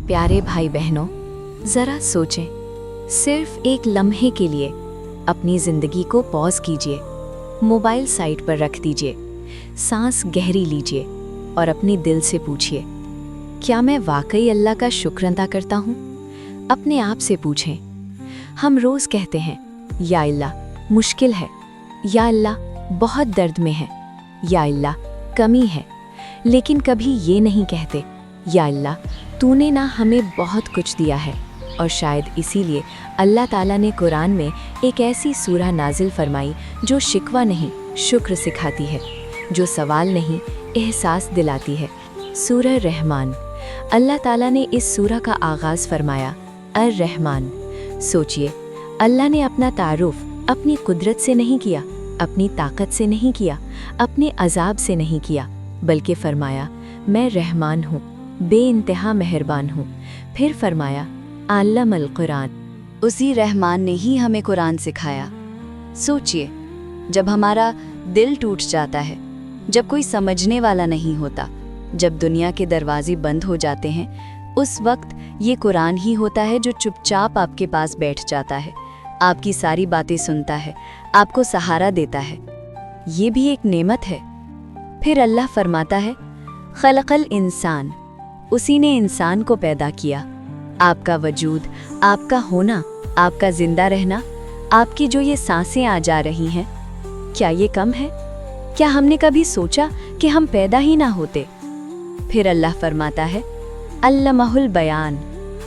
प्यारे भाई बहनों, ज़रा सोचें, सिर्फ एक लम्हे के लिए अपनी ज़िंदगी को पॉज कीजिए, मोबाइल साइड पर रख दीजिए, सांस गहरी लीजिए और अपने दिल से पूछिए, क्या मैं वाकई अल्लाह का शुक्र अदा करता हूँ? अपने आप से पूछें। हम रोज़ कहते हैं, या अल्लाह मुश्किल है, या अल्लाह बहुत दर्द में है, या अल्लाह कमी है, लेकिन कभी ये नहीं कहते, या अल्लाह तूने ना हमें बहुत कुछ दिया है। और शायद इसीलिए अल्लाह ताला ने कुरान में एक ऐसी सूरह नाजिल फरमाई जो शिकवा नहीं शुक्र सिखाती है, जो सवाल नहीं एहसास दिलाती है। सूरह रहमान। अल्लाह ताला ने इस सूरह का आगाज़ फरमाया अर रहमान। सोचिए, अल्लाह ने अपना तारुफ अपनी कुदरत से नहीं किया, अपनी ताकत से नहीं किया, अपने अजाब से नहीं किया, बल्कि फरमाया मैं रहमान हूँ, बेइंतहा मेहरबान हूँ। फिर फरमाया अल्लमल कुरान। उसी रहमान ने ही हमें कुरान सिखाया। सोचिए, जब हमारा दिल टूट जाता है, जब कोई समझने वाला नहीं होता, जब दुनिया के दरवाजे बंद हो जाते हैं, उस वक्त ये कुरान ही होता है जो चुपचाप आपके पास बैठ जाता है, आपकी सारी बातें सुनता है, आपको सहारा देता है। ये भी एक नेमत है। फिर अल्लाह फरमाता है खलकल इंसान। उसी ने इंसान को पैदा किया। आपका वजूद, आपका होना, आपका जिंदा रहना, आपकी जो ये सांसें आ जा रही हैं, क्या ये कम है? क्या हमने कभी सोचा कि हम पैदा ही ना होते? फिर अल्लाह फरमाता है अल्लमहुल बयान।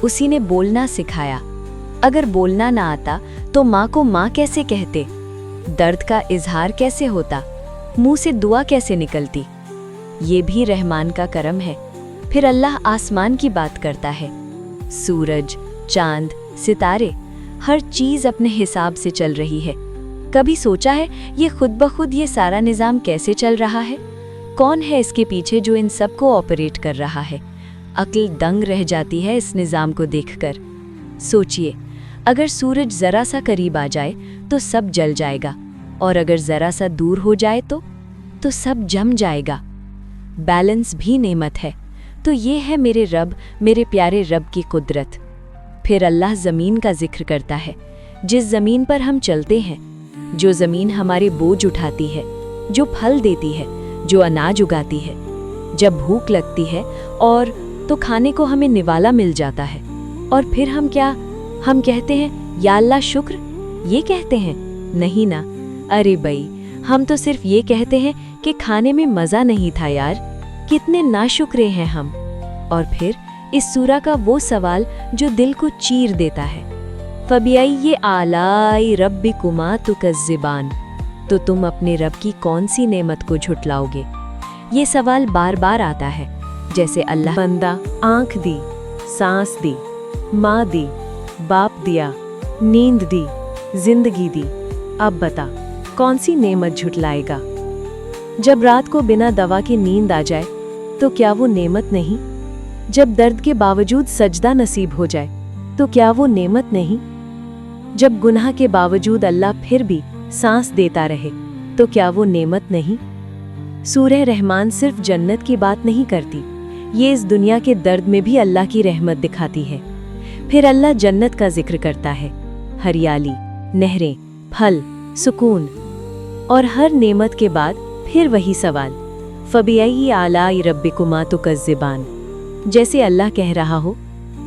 उसी ने बोलना सिखाया। अगर बोलना ना आता तो माँ को माँ कैसे कहते? दर्द का इजहार कैसे होता? मुंह से दुआ कैसे निकलती? ये भी रहमान का करम है। फिर अल्लाह आसमान की बात करता है। सूरज, चांद, सितारे, हर चीज़ अपने हिसाब से चल रही है। कभी सोचा है ये खुद ब खुद ये सारा निज़ाम कैसे चल रहा है? कौन है इसके पीछे जो इन सब को ऑपरेट कर रहा है? अक्ल दंग रह जाती है इस निज़ाम को देखकर। सोचिए, अगर सूरज ज़रा सा करीब आ जाए तो सब जल जाएगा, और अगर ज़रा सा दूर हो जाए तो सब जम जाएगा। बैलेंस भी नेमत है। तो ये है मेरे रब, मेरे प्यारे रब की कुदरत। फिर अल्लाह ज़मीन का जिक्र करता है, जिस ज़मीन पर हम चलते हैं, जो ज़मीन हमारे बोझ उठाती है, जो फल देती है, जो अनाज उगाती है। जब भूख लगती है और तो खाने को हमें निवाला मिल जाता है, और फिर हम कहते हैं या अल्लाह शुक्र? ये कहते हैं? नहीं ना। अरे भाई, हम तो सिर्फ ये कहते हैं कि खाने में मज़ा नहीं था यार, कितने नाशुक्रे हैं हम। और फिर इस सूरा का वो सवाल जो दिल को चीर देता है, फबियाई आलाई रब्बिकुमा तुकज़्ज़िबान। तो तुम अपने रब की कौन सी नेमत को झुटलाओगे? ये सवाल बार बार आता है। जैसे अल्लाह बंदा आँख दी, सांस दी, माँ दी, बाप दिया, नींद दी, जिंदगी दी, अब बता कौन सी नेमत झुटलाएगा? जब रात को बिना दवा की नींद आ जाए तो क्या वो नेमत नहीं? जब दर्द के बावजूद सजदा नसीब हो जाए तो क्या वो नेमत नहीं? जब गुनाह के बावजूद अल्लाह फिर भी सांस देता रहे तो क्या वो नेमत नहीं? सूरह रहमान सिर्फ जन्नत की बात नहीं करती, ये इस दुनिया के दर्द में भी अल्लाह की रहमत दिखाती है। फिर अल्लाह जन्नत का जिक्र करता है, हरियाली, नहरें, फल, सुकून। और हर नेमत के बाद फिर वही सवाल, फबियाई आलाई रब्बिकुमा तुकज़्ज़िबान। जैसे अल्लाह कह रहा हो,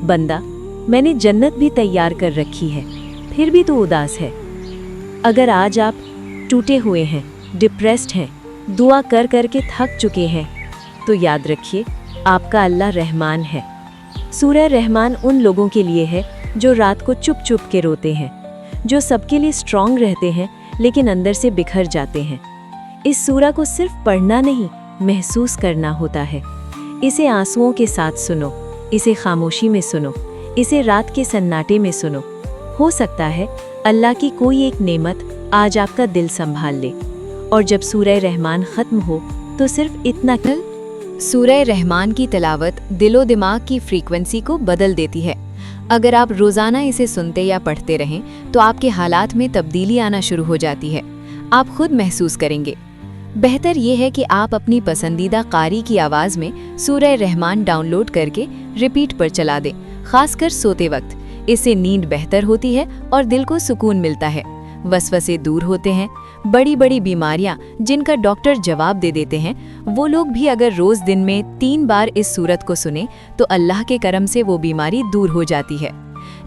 बंदा मैंने जन्नत भी तैयार कर रखी है, फिर भी तो उदास है। अगर आज आप टूटे हुए हैं, डिप्रेस्ड हैं, दुआ कर कर के थक चुके हैं, तो याद रखिए आपका अल्लाह रहमान है। सूरह रहमान उन लोगों के लिए है जो रात को चुप चुप के रोते हैं, जो सबके लिए स्ट्रांग रहते हैं लेकिन अंदर से बिखर जाते हैं। इस सूरा को सिर्फ पढ़ना नहीं, महसूस करना होता है। इसे आंसुओं के साथ सुनो, इसे खामोशी में सुनो, इसे रात के सन्नाटे में सुनो। हो सकता है अल्लाह की कोई एक नेमत आज आपका दिल संभाल ले। और जब सूरह रहमान ख़त्म हो तो सिर्फ इतना कल। सूरह रहमान की तिलावत दिलो दिमाग की फ्रीक्वेंसी को बदल देती है। अगर आप रोज़ाना इसे सुनते या पढ़ते रहें तो आपके हालात में तब्दीली आना शुरू हो जाती है। आप खुद महसूस करेंगे, بہتر یہ ہے کہ آپ اپنی پسندیدہ قاری کی آواز میں سورہ رحمان ڈاؤن لوڈ کر کے ریپیٹ پر چلا دیں، خاص کر سوتے وقت۔ اس سے نیند بہتر ہوتی ہے اور دل کو سکون ملتا ہے، وسوسے دور ہوتے ہیں۔ بڑی بڑی بیماریاں جن کا ڈاکٹر جواب دے دیتے ہیں، وہ لوگ بھی اگر روز دن میں 3 بار اس سورت کو سنیں تو اللہ کے کرم سے وہ بیماری دور ہو جاتی ہے۔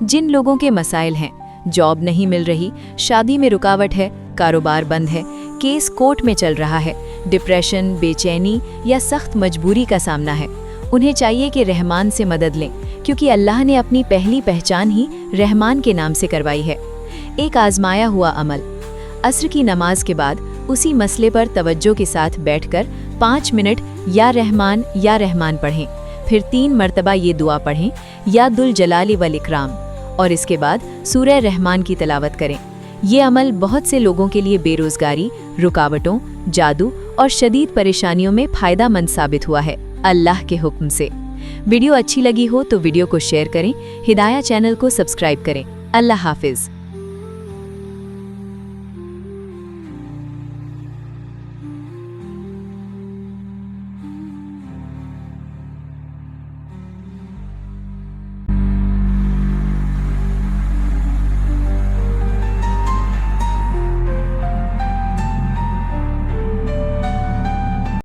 جن لوگوں کے مسائل ہیں، جاب نہیں مل رہی، شادی میں رکاوٹ ہے، کاروبار بند ہے، کیس کورٹ میں چل رہا ہے، ڈپریشن، بے چینی یا سخت مجبوری کا سامنا ہے، انہیں چاہیے کہ رحمان سے مدد لیں، کیونکہ اللہ نے اپنی پہلی پہچان ہی رحمان کے نام سے کروائی ہے۔ ایک آزمایا ہوا عمل: عصر کی نماز کے بعد اسی مسئلے پر توجہ کے ساتھ بیٹھ کر 5 منٹ یا رحمان پڑھیں، پھر 3 مرتبہ یہ دعا پڑھیں، یا ذوالجلال والاکرام، اور اس کے بعد سورہ رحمان کی تلاوت کریں۔ یہ عمل بہت سے لوگوں کے لیے بے روزگاری، رکاوٹوں، جادو اور شدید پریشانیوں میں فائدہ مند ثابت ہوا ہے، اللہ کے حکم سے۔ ویڈیو اچھی لگی ہو تو ویڈیو کو شیئر کریں، ہدایہ چینل کو سبسکرائب کریں۔ اللہ حافظ۔